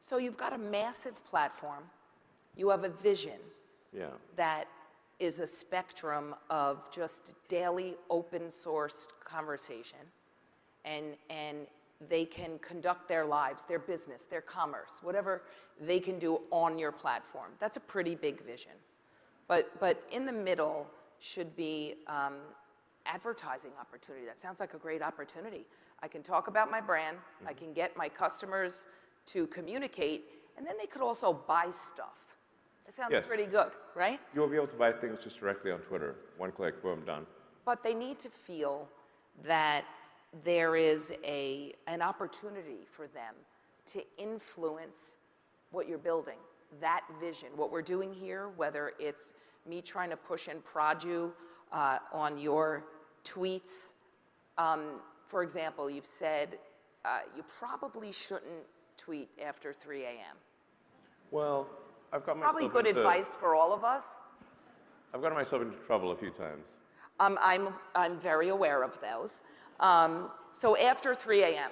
So you've got a massive platform. You have a vision that is a spectrum of just daily open sourced conversation. And they can conduct their lives, their business, their commerce, whatever they can do on your platform. That's a pretty big vision. But in the middle should be advertising opportunity. That sounds like a great opportunity. I can talk about my brand, I can get my customers to communicate, and then they could also buy stuff. That sounds pretty good, right? You'll be able to buy things just directly on Twitter. One click, boom, done. But they need to feel that there is an opportunity for them to influence what you're building, that vision. What we're doing here, whether it's me trying to push and prod you on your tweets. For example, you've said you probably shouldn't tweet after 3 a.m. Well, I've got myself Probably good advice for all of us. I've gotten myself into trouble a few times. I'm very aware of those. So after 3 a.m.,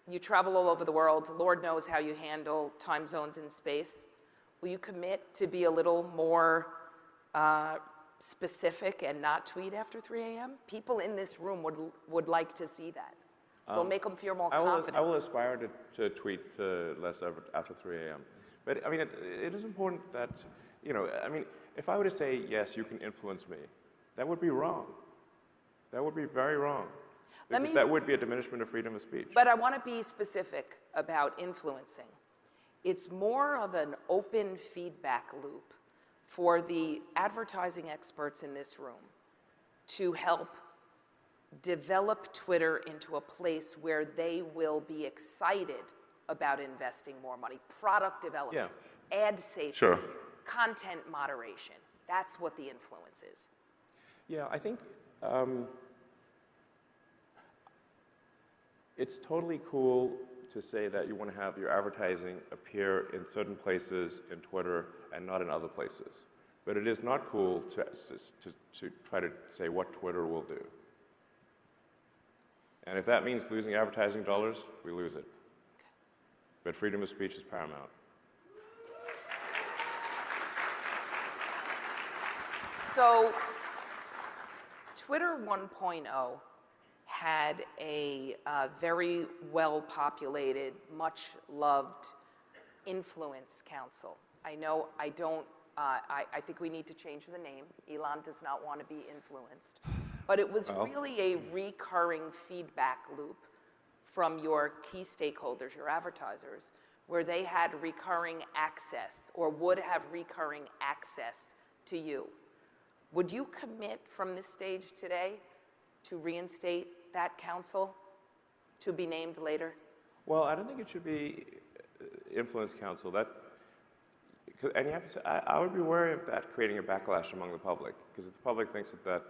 you travel all over the world. Lord knows how you handle time zones in space. Will you commit to be a little more specific and not tweet after 3 a.m.? People in this room would like to see that. It'll make them feel more confident. I will aspire to tweet less after 3 a.m. But I mean, it is important that, I mean, if I were to say, yes, you can influence me, that would be wrong. That would be very wrong. Because that would be a diminishment of freedom of speech. But I want to be specific about influencing. It's more of an open feedback loop for the advertising experts in this room to help develop Twitter into a place where they will be excited about investing more money. Product development, ad safety, content moderation. That's what the influence is. Yeah, I think it's totally cool to say that you want to have your advertising appear in certain places in Twitter and not in other places. But it is not cool to try to say what Twitter will do. And if that means losing advertising dollars, we lose it. But freedom of speech is paramount. So Twitter 1.0 had a very well-populated, much-loved influence council. I think we need to change the name. Elon does not want to be influenced. But it was really a recurring feedback loop from your key stakeholders, your advertisers, where they had recurring access or would have recurring access to you. Would you commit from this stage today to reinstate that council to be named later? Well, I don't think it should be influence council. And you have to say, I would be wary of that creating a backlash among the public, because if the public thinks that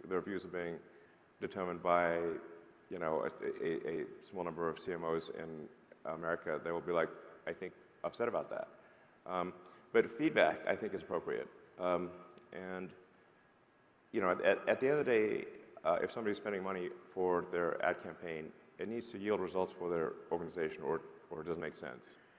their views are being determined by a small number of CMOs in America, they will be I think, upset about that. But feedback, I think, is appropriate. And at the end of the day, if somebody's spending money for their ad campaign, it needs to yield results for their organization, or it doesn't make sense.